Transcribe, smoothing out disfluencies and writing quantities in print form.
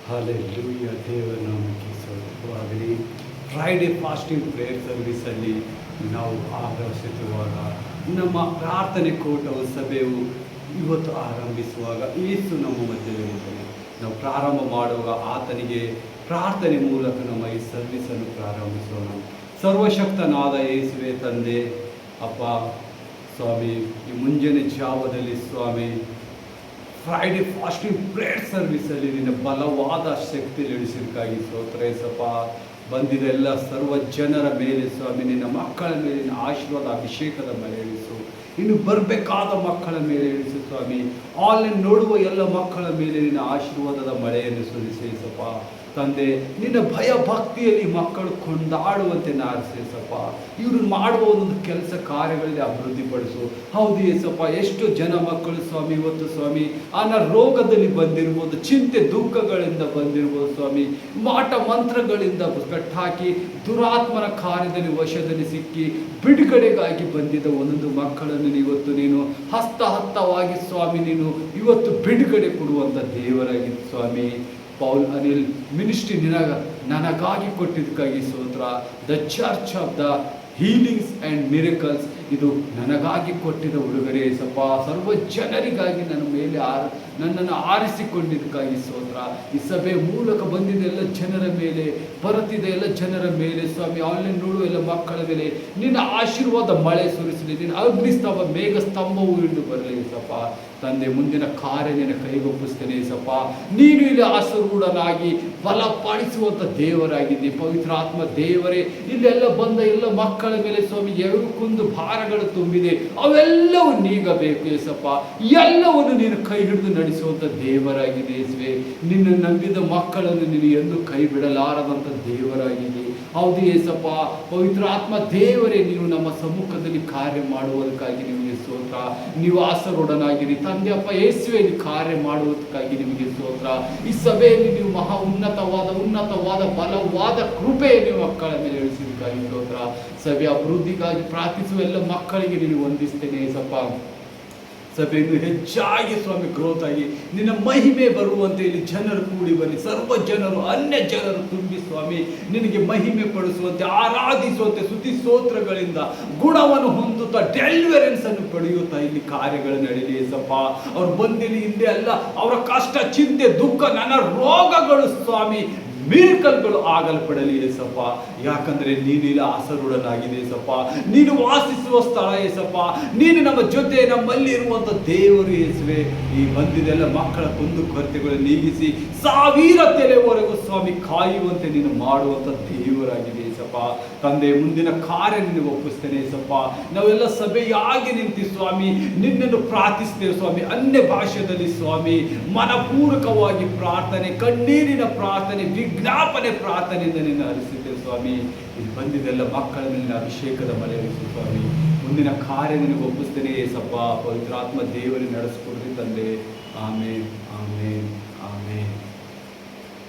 Hallelujah, ದೇವನಾಮಕ್ಕೆ ಸ್ತೋತ್ರವಾಗಲಿ. Friday fasting prayer ಸರ್ವಿಸಲ್ಲಿ ನಾವು ಆರಂಭಿಸುವಾಗ ನಮ್ಮ ಪ್ರಾರ್ಥನೆ ಕೂಟವು ಸಭೆಯು ಇವತ್ತು ಆರಂಭಿಸುವಾಗ ಯೇಸು ನಮ್ಮ ಮಧ್ಯದಲ್ಲಿದ್ದಾನೆ. ನಾವು ಪ್ರಾರಂಭ ಮಾಡುವಾಗ ಆತನಿಗೆ ಪ್ರಾರ್ಥನೆ ಮೂಲಕ ನಮ್ಮ ಈ ಸರ್ವಿಸನ್ನು ಪ್ರಾರಂಭಿಸೋಣ. ಸರ್ವಶಕ್ತನಾದ ಯೇಸುವೆ ತಂದೆ, ಅಪ್ಪ ಸ್ವಾಮಿ, ಈ ಮುಂಜಾನೆ ಜಾವದಲ್ಲಿ ಸ್ವಾಮಿ ಫ್ರೈಡೇ ಫಾಸ್ಟಿಂಗ್ ಪ್ರೇಯರ್ ಸರ್ವಿಸಲ್ಲಿ ನಿನ್ನ ಬಲವಾದ ಶಕ್ತಿ ಇಳಿಸಿದಕ್ಕಾಗಿ ಸ್ತೋತ್ರ ಏಸಪ್ಪ. ಬಂದಿದ ಎಲ್ಲ ಸರ್ವ ಜನರ ಮೇಲೆ ಸ್ವಾಮಿ ನಿನ್ನ ಮಕ್ಕಳ ಮೇಲಿನ ಆಶೀರ್ವಾದ ಅಭಿಷೇಕದ ಮೇಲೆ ಇಳಿಸು. ಇನ್ನು ಬರಬೇಕಾದ ಮಕ್ಕಳ ಮೇಲೆ ಇಳಿಸು ಸ್ವಾಮಿ. ಆನ್ಲೈನ್ ನೋಡುವ ಎಲ್ಲ ಮಕ್ಕಳ ಮೇಲೆ ನಿನ್ನ ಆಶೀರ್ವಾದದ ಮಳೆಯನ್ನು ಸುರಿಸೇಸಪ್ಪ. ತಂದೆ, ನಿನ್ನ ಭಯ ಭಕ್ತಿಯಲ್ಲಿ ಮಕ್ಕಳು ಕೊಂಡಾಡುವಂತೆ ನಾರಿಸೇಸಪ್ಪ. ಇವರು ಮಾಡುವ ಒಂದೊಂದು ಕೆಲಸ ಕಾರ್ಯಗಳಲ್ಲಿ ಅಭಿವೃದ್ಧಿಪಡಿಸು. ಹೌದು ಏಸಪ್ಪ, ಎಷ್ಟು ಜನ ಮಕ್ಕಳು ಸ್ವಾಮಿ ಇವತ್ತು ಸ್ವಾಮಿ ರೋಗದಲ್ಲಿ ಬಂದಿರ್ಬೋದು, ಚಿಂತೆ ದುಃಖಗಳಿಂದ ಬಂದಿರ್ಬೋದು ಸ್ವಾಮಿ, ಮಾಟ ಮಂತ್ರಗಳಿಂದ ಕಟ್ಟಾಕಿ ದುರಾತ್ಮನ ಕಾರ್ಯದಲ್ಲಿ ವಶದಲ್ಲಿ ಸಿಕ್ಕಿ ಬಿಡುಗಡೆಗಾಗಿ ಬಂದಿದ್ದ ಒಂದೊಂದು ಮಕ್ಕಳನ್ನು ಇವತ್ತು ನೀನು ಹಸ್ತವಾಗಿ ಸ್ವಾಮಿ ನೀನು ಇವತ್ತು ಬಿಡುಗಡೆ ಕೊಡುವಂಥ ದೇವರಾಗಿತ್ತು ಸ್ವಾಮಿ. ಪೌಲ್ ಅನಿಲ್ ಮಿನಿಸ್ಟ್ರಿ ನನಗಾಗಿ ಕೊಟ್ಟಿದ್ದಕ್ಕಾಗಿ ಸ್ತೋತ್ರ. The church of the healings and miracles, ಇದು ನನಗಾಗಿ ಕೊಟ್ಟಿದ್ದ ಉಡುಗೊರೆ ಸಪ್ಪ. ಸರ್ವ ಜನರಿಗಾಗಿ ನನ್ನ ಮೇಲೆ ನನ್ನನ್ನು ಆರಿಸಿಕೊಂಡಿದ್ದಕ್ಕಾಗಿ ಸ್ತೋತ್ರ. ಈ ಸಭೆ ಮೂಲಕ ಬಂದಿದ್ದ ಎಲ್ಲ ಜನರ ಮೇಲೆ, ಬರುತ್ತಿದ್ದ ಎಲ್ಲ ಜನರ ಮೇಲೆ ಸ್ವಾಮಿ, ಆನ್ಲೈನ್ ನೋಡುವ ಎಲ್ಲ ಮಕ್ಕಳ ಮೇಲೆ ನಿನ್ನ ಆಶೀರ್ವಾದ ಮಳೆ ಸುರಿಸಲಿ. ನಿನ್ನ ಅಗ್ನಿಸ್ತಂಭ ಮೇಘ ಸ್ತಂಭವು ಇಳಿದು ಬರಲಿ ಸಪ್ಪ. ತಂದೆ, ಮುಂದಿನ ಕಾರ್ಯ ನಿನ್ನ ಕೈಗೊಪ್ಪಿಸ್ತೇನೆ ಸಪ್ಪ. ನೀನು ಇಲ್ಲಿ ಆಸರೂಢನಾಗಿ ಬಲಪಡಿಸುವಂಥ ದೇವರಾಗಿದ್ದೆ. ಪವಿತ್ರ ಆತ್ಮ ದೇವರೇ, ಇಲ್ಲೆಲ್ಲ ಬಂದ ಎಲ್ಲ ಮಕ್ಕಳ ಮೇಲೆ ಸ್ವಾಮಿ ಎರಡಕ್ಕೊಂದು ಭಾರಗಳು ತುಂಬಿದೆ, ಅವೆಲ್ಲವೂ ನೀಗಬೇಕು ಏಸಪ್ಪ. ಎಲ್ಲವನ್ನು ನೀನು ಕೈ ಹಿಡಿದು ನಡೆಸುವಂಥ ದೇವರಾಗಿದೆ ಯೇಸುವೆ. ನಿನ್ನ ನಂಬಿದ ಮಕ್ಕಳನ್ನು ನೀನು ಎಂದು ಕೈ ಬಿಡಲಾರದಂಥ ದೇವರಾಗಿದೆ. ಹೌದು ಏಸಪ್ಪ, ಪವಿತ್ರ ಆತ್ಮ ದೇವರೇ, ನೀವು ನಮ್ಮ ಸಮ್ಮುಖದಲ್ಲಿ ಕಾರ್ಯ ಮಾಡುವುದಕ್ಕಾಗಿ ನಿಮಗೆ ಸ್ತೋತ್ರ. ನೀವು ಆಸರೊಡನಾಗಿರಿ ತಂದೆ ಅಪ್ಪ ಯೇಸುವೆ, ಕಾರ್ಯ ಮಾಡುವುದಕ್ಕಾಗಿ ನಿಮಗೆ ಸ್ತೋತ್ರ. ಈ ಸಭೆಯಲ್ಲಿ ನೀವು ಮಹಾ ಉನ್ನತವಾದ ಬಲವಾದ ಕೃಪೆ ನೀವು ಮಕ್ಕಳ ಮೇಲೆ ಇಳಿಸಿದಕ್ಕಾಗಿ ಸ್ತೋತ್ರ. ಸಭೆಯ ಅಭಿವೃದ್ಧಿಗಾಗಿ ಪ್ರಾರ್ಥಿಸುವ ಎಲ್ಲ ಮಕ್ಕಳಿಗೆ ನೀವು ವಂದಿಸ್ತೇನೆ ಏಸಪ್ಪ. ಸಭೆಯನ್ನು ಹೆಚ್ಚಾಗಿ ಸ್ವಾಮಿ ಗ್ರೋತ್ ಆಗಿ ನಿನ್ನ ಮಹಿಮೆ ಬರುವಂತೆ ಇಲ್ಲಿ ಜನರು ಕೂಡಿ ಬನ್ನಿ. ಸರ್ವ ಜನರು, ಅನ್ಯ ಜನರು ತುಂಬಿ ಸ್ವಾಮಿ ನಿನಗೆ ಮಹಿಮೆ ಪಡಿಸುವಂತೆ, ಆರಾಧಿಸುವಂತೆ, ಸ್ತುತಿ ಸ್ತೋತ್ರಗಳಿಂದ ಗುಣವನ್ನು ಹೊಂದುತ್ತಾ ಡೆಲಿವರೆನ್ಸ್ ಅನ್ನು ಪಡೆಯುತ್ತಾ ಇಲ್ಲಿ ಕಾರ್ಯಗಳು ನಡೀಲಿ ಸಪ್ಪ. ಅವ್ರು ಬಂದಿಲ್ಲಿ ಹಿಂದೆ ಅಲ್ಲ, ಅವರ ಕಷ್ಟ, ಚಿಂತೆ, ದುಃಖ, ನನ್ನ ರೋಗಗಳು ಸ್ವಾಮಿ ಮಿರಕಲ್ಗಳು ಆಗಲ್ಪಡಲಿ ಏಸಪ್ಪ. ಯಾಕಂದ್ರೆ ನೀನಿಲ್ಲ ಆಸರೂಢನಾಗಿದೆ ಏಸಪ್ಪ. ನೀನು ವಾಸಿಸುವ ಸ್ಥಳ ಏಸಪ್ಪ. ನೀನು ನಮ್ಮ ಜೊತೆ ನಮ್ಮಲ್ಲಿ ಇರುವಂಥ ದೇವರು ಯೇಸುವೆ. ಈ ಬಂದಿದೆಲ್ಲ ಮಕ್ಕಳ ಕುಂದು ಕೊರತೆಗಳು ನೀಗಿಸಿ ಸಾವಿರ ತೆರೆವರೆಗೂ ಸ್ವಾಮಿ ಕಾಯುವಂತೆ ನೀನು ಮಾಡುವಂಥ ದೇವರಾಗಿದೆ ಏಸಪ್ಪ. ತಂದೆ, ಮುಂದಿನ ಕಾರ್ಯ ನಿನಗೆ ಒಪ್ಪಿಸ್ತೇನೆ ಏಸಪ್ಪ. ನಾವೆಲ್ಲ ಸಭೆಯಾಗಿ ನಿಂತು ಸ್ವಾಮಿ ನಿನ್ನನ್ನು ಪ್ರಾರ್ಥಿಸ್ತೇವೆ ಸ್ವಾಮಿ. ಅನ್ಯ ಭಾಷೆಯಲ್ಲಿ ಸ್ವಾಮಿ ಮನಪೂರ್ವಕವಾಗಿ ಪ್ರಾರ್ಥನೆ, ಕಣ್ಣೀರಿನ ಪ್ರಾರ್ಥನೆ, ವಿಜ್ಞಾಪನೆ ಪ್ರಾರ್ಥನೆಯಿಂದ ನಿನ್ನ ಹರಿಸಿದ್ದೇವೆ ಸ್ವಾಮಿ. ಇಲ್ಲಿ ಬಂದಿದ್ದೆಲ್ಲ ಮಕ್ಕಳ ಮೇಲಿನ ಅಭಿಷೇಕದ ಮಳೆ ಹರಿಸು ಸ್ವಾಮಿ. ಮುಂದಿನ ಕಾರ್ಯ ನಿನಗೆ ಒಪ್ಪಿಸ್ತೇನೆ ಏಸಪ್ಪ. ಪವಿತ್ರಾತ್ಮ ದೇವರಿಗೆ ನಡೆಸಿಕೊಡ್ರಿ ತಂದೆ. ಆಮೇನ್, ಆಮೇನ್, ಆಮೇನ್.